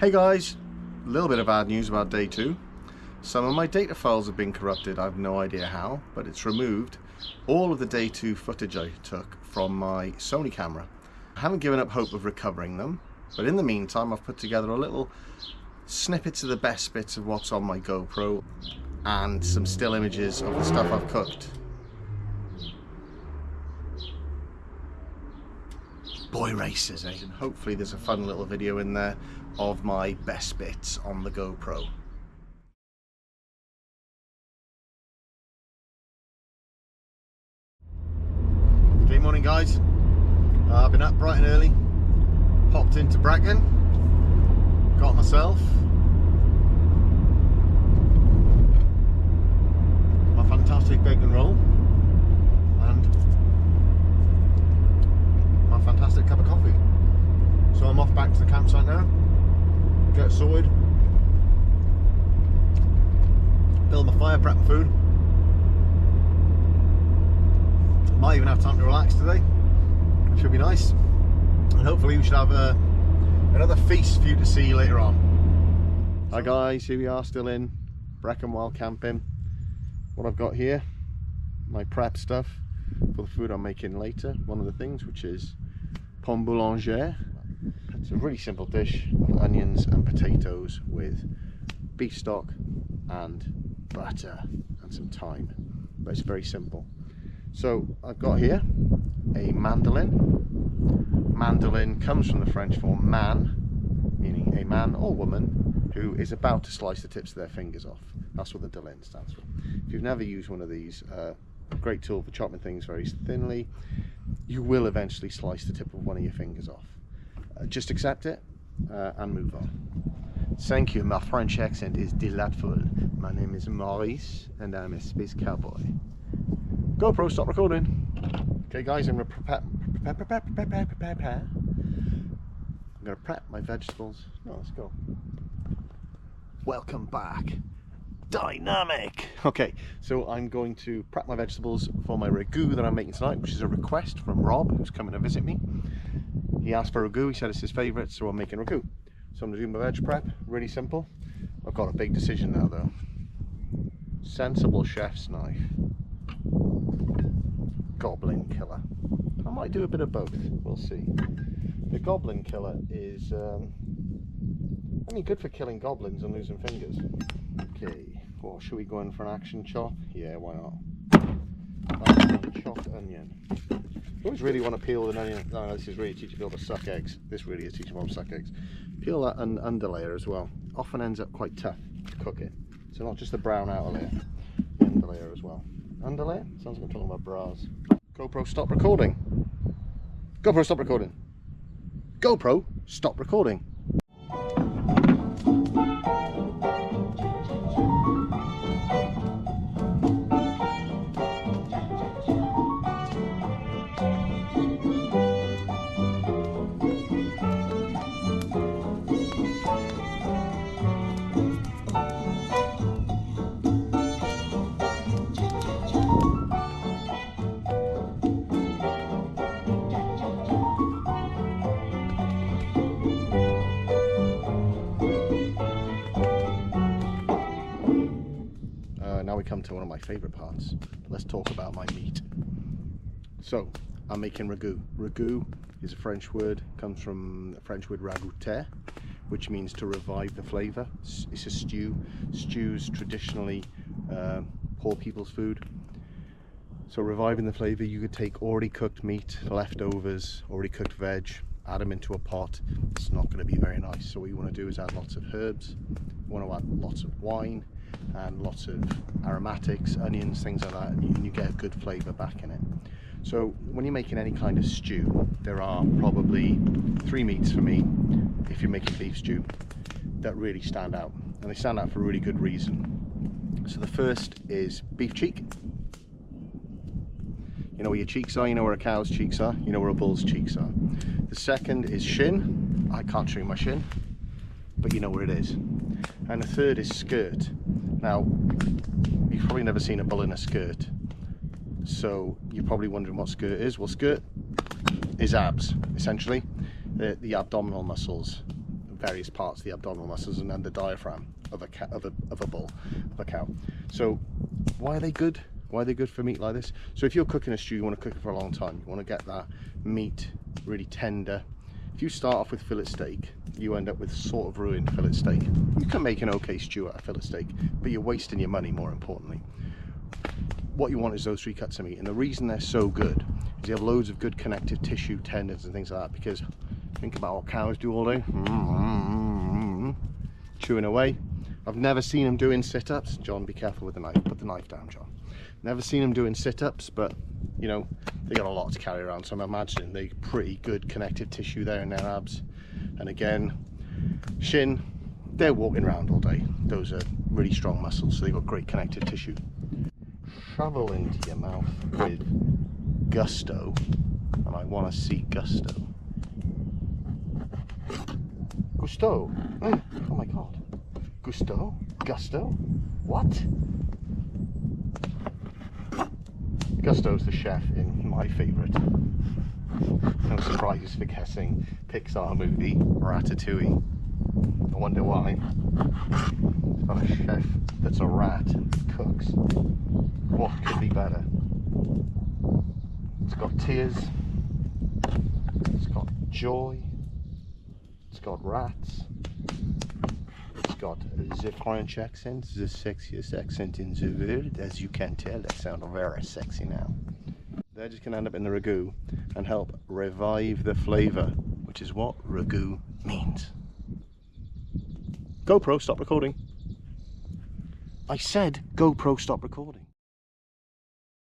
Hey guys, a little bit of bad news about day 2. Some of my data files have been corrupted. I have no idea how, but it's removed all of the day 2 footage I took from my Sony camera. I haven't given up hope of recovering them, but in the meantime I've put together a little snippets of the best bits of what's on my GoPro and some still images of the stuff I've cooked. Boy races, eh? And hopefully there's a fun little video in there of my best bits on the GoPro. Good morning guys. I've been up bright and early, popped into Brecon, got myself my fantastic bacon roll and my fantastic cup of coffee. So I'm off back to the campsite now, get sorted, build my fire, prep my food. Might even have time to relax today, which should be nice, and hopefully we should have another feast for you to see later on. Hi guys, here we are still in Brecon while camping. What I've got here, my prep stuff for the food I'm making later. One of the things, which is pomme boulangère. It's a really simple dish of onions and potatoes with beef stock and butter and some thyme, but it's very simple. So I've got here a mandolin. Mandolin comes from the French for man, meaning a man or woman who is about to slice the tips of their fingers off. That's what the dolin stands for. If you've never used one of these, a great tool for chopping things very thinly. You will eventually slice the tip of one of your fingers off. Just accept it and move on. Thank you, my French accent is delightful. My name is Maurice and I'm a space cowboy. GoPro, stop recording. Okay guys, I'm going to prep my vegetables. No, let's go. Welcome back. Dynamic. Okay, so I'm going to prep my vegetables for my ragout that I'm making tonight, which is a request from Rob, who's coming to visit me. He asked for ragout, he said it's his favourite, so I'm making ragout. So I'm going to do my veg prep, really simple. I've got a big decision now though. Sensible chef's knife. Goblin killer. I might do a bit of both, we'll see. The goblin killer is only good for killing goblins and losing fingers. Okay, well, should we go in for an action chop? Yeah, why not? Chopped onion. You always really want to peel an onion. No, this is really teaching people to suck eggs. This really is teaching people to suck eggs. Peel that underlayer as well. Often ends up quite tough to cook it. So not just the brown outer layer, the underlayer as well. Underlayer? Sounds like I'm talking about bras. GoPro, stop recording. GoPro, stop recording. GoPro, stop recording. Now we come to one of my favourite parts. Let's talk about my meat. So, I'm making ragout. Ragout is a French word, comes from the French word ragouter, which means to revive the flavour. It's a stew. Stews traditionally poor people's food. So reviving the flavour, you could take already cooked meat, leftovers, already cooked veg, add them into a pot. It's not going to be very nice. So what you want to do is add lots of herbs. You want to add lots of wine and lots of aromatics, onions, things like that, and you get a good flavour back in it. So when you're making any kind of stew, there are probably 3 meats for me, if you're making beef stew, that really stand out, and they stand out for a really good reason. So the first is beef cheek. You know where your cheeks are, you know where a cow's cheeks are, you know where a bull's cheeks are. The second is shin. I can't show you my shin, but you know where it is. And the third is skirt. Now, you've probably never seen a bull in a skirt, so you're probably wondering what skirt is. Well, skirt is abs, essentially. The abdominal muscles various parts of the abdominal muscles and then the diaphragm of a cow. So why are they good? Why are they good for meat like this? So if you're cooking a stew, you want to cook it for a long time. You want to get that meat really tender. If you start off with fillet steak, you end up with sort of ruined fillet steak. You can make an okay stew out of fillet steak, but you're wasting your money, more importantly. What you want is those 3 cuts of meat, and the reason they're so good is they have loads of good connective tissue, tendons and things like that, because think about what cows do all day. Chewing away. I've never seen them doing sit-ups. John, be careful with the knife. Put the knife down, John. Never seen them doing sit-ups, but you know, they got a lot to carry around, so I'm imagining they pretty good connective tissue there in their abs. And again, shin, they're walking around all day. Those are really strong muscles, so they've got great connective tissue. Shovel into your mouth with gusto, and I want to see gusto. Gusto? Oh my god. Gusto? Gusto? What? Gusto's the chef in my favourite. No surprise for guessing Pixar movie, Ratatouille. I wonder why. It's got a chef that's a rat and cooks. What could be better? It's got tears. It's got joy. It's got rats. It's got the French accent, the sexiest accent in the world. As you can tell, they sound very sexy now. They're just going to end up in the ragout and help revive the flavour, which is what ragout means. GoPro, stop recording. I said GoPro, stop recording.